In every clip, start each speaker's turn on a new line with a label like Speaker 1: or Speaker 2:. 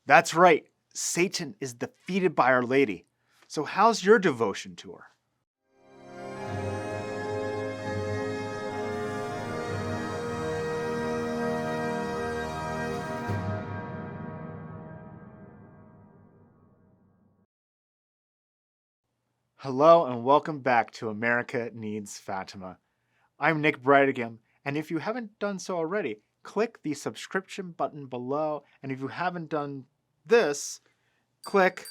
Speaker 1: That's right, Satan is defeated by Our Lady. So how's your devotion to her? Hello and welcome back to America Needs Fatima. I'm 𝗥𝗲𝗰𝘆, and if you haven't done so already, click the subscription button below, and if you haven't done this, click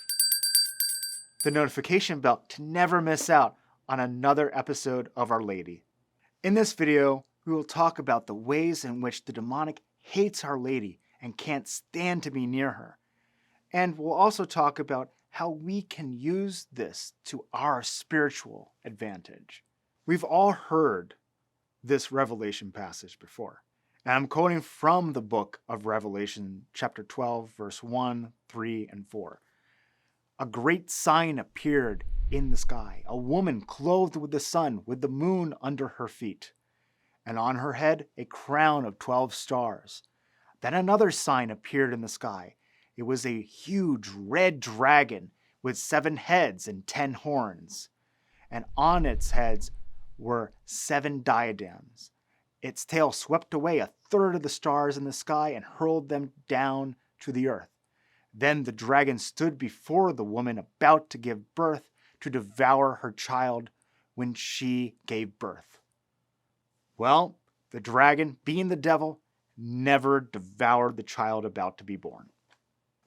Speaker 1: the notification bell to never miss out on another episode of Our Lady. In this video, we will talk about the ways in which the demonic hates Our Lady and can't stand to be near her. And we'll also talk about how we can use this to our spiritual advantage. We've all heard this Revelation passage before, and I'm quoting from the book of Revelation, chapter 12, verse 1, 3, and 4. A great sign appeared in the sky, a woman clothed with the sun, with the moon under her feet, and on her head a crown of 12 stars. Then another sign appeared in the sky. It was a huge red dragon with 7 heads and 10 horns, and on its heads were 7 diadems. Its tail swept away a third of the stars in the sky and hurled them down to the earth. Then the dragon stood before the woman about to give birth to devour her child when she gave birth. Well, the dragon, being the devil, never devoured the child about to be born.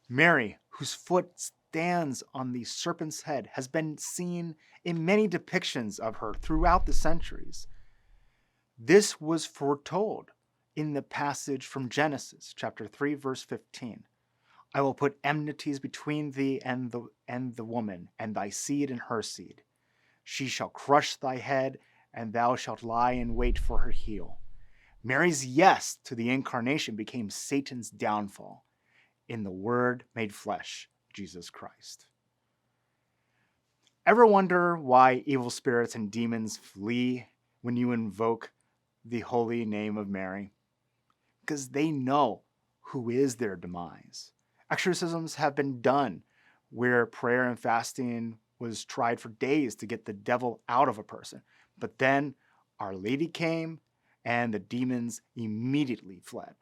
Speaker 1: Mary, whose foot stands on the serpent's head, has been seen in many depictions of her throughout the centuries. This was foretold in the passage from Genesis, chapter 3, verse 15. I will put enmities between thee and the woman, and thy seed and her seed. She shall crush thy head, and thou shalt lie in wait for her heel. Mary's yes to the incarnation became Satan's downfall in the Word made flesh, Jesus Christ. Ever wonder why evil spirits and demons flee when you invoke the holy name of Mary? Because they know who is their demise. Exorcisms have been done where prayer and fasting was tried for days to get the devil out of a person. But then Our Lady came and the demons immediately fled.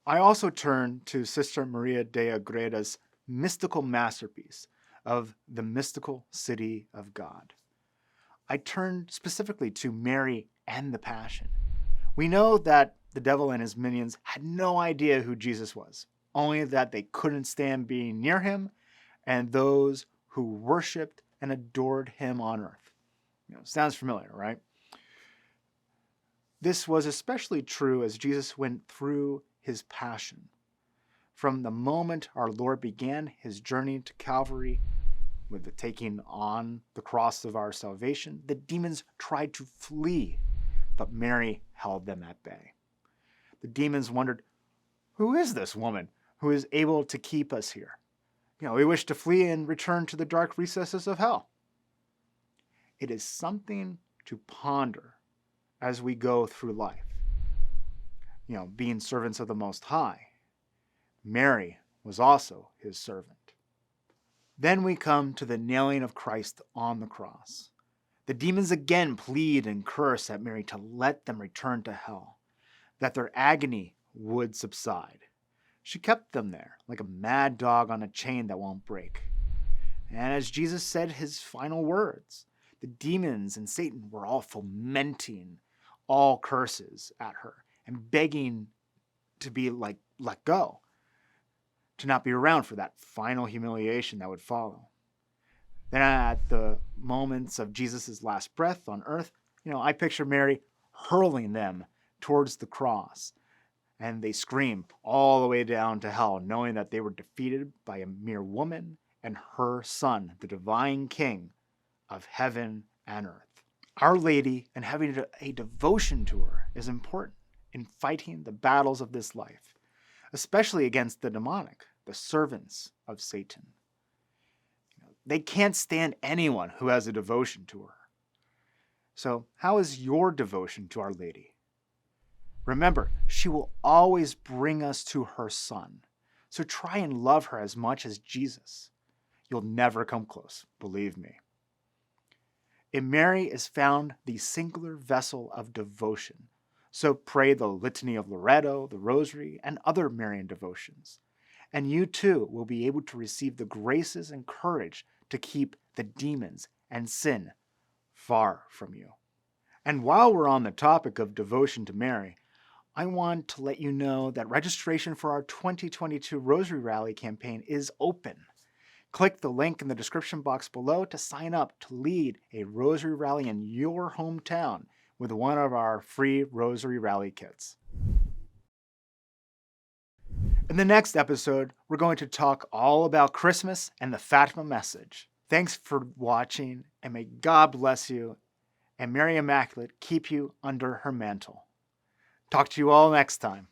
Speaker 1: I also turned to Sister Maria de Agreda's mystical masterpiece of the mystical city of God. I turned specifically to Mary and the Passion. We know that the devil and his minions had no idea who Jesus was, only that they couldn't stand being near him and those who worshipped and adored him on earth. Sounds familiar, right? This was especially true as Jesus went through his passion. From the moment our Lord began his journey to Calvary, with the taking on the cross of our salvation, the demons tried to flee, but Mary held them at bay. The demons wondered, who is this woman who is able to keep us here? We wish to flee and return to the dark recesses of hell. It is something to ponder as we go through life. Being servants of the Most High, Mary was also his servant. Then we come to the nailing of Christ on the cross. The demons again plead and curse at Mary to let them return to hell, that their agony would subside. She kept them there like a mad dog on a chain that won't break. And as Jesus said his final words, the demons and Satan were all fomenting all curses at her and begging to be let go, to not be around for that final humiliation that would follow. Then at the moments of Jesus' last breath on earth, I picture Mary hurling them towards the cross, and they scream all the way down to hell, knowing that they were defeated by a mere woman and her Son, the divine King of heaven and earth. Our Lady and having a devotion to her is important in fighting the battles of this life, especially against the demonic, the servants of Satan. They can't stand anyone who has a devotion to her. So how is your devotion to Our Lady? Remember, she will always bring us to her Son. so try and love her as much as Jesus. You'll never come close, believe me. In Mary is found the singular vessel of devotion, so pray the Litany of Loretto, the Rosary, and other Marian devotions, and you too will be able to receive the graces and courage to keep the demons and sin far from you. And while we're on the topic of devotion to Mary, I want to let you know that registration for our 2022 Rosary Rally campaign is open. Click the link in the description box below to sign up to lead a Rosary Rally in your hometown with one of our free Rosary Rally kits. In the next episode, we're going to talk all about Christmas and the Fatima message. Thanks for watching, and may God bless you, and Mary Immaculate keep you under her mantle. Talk to you all next time.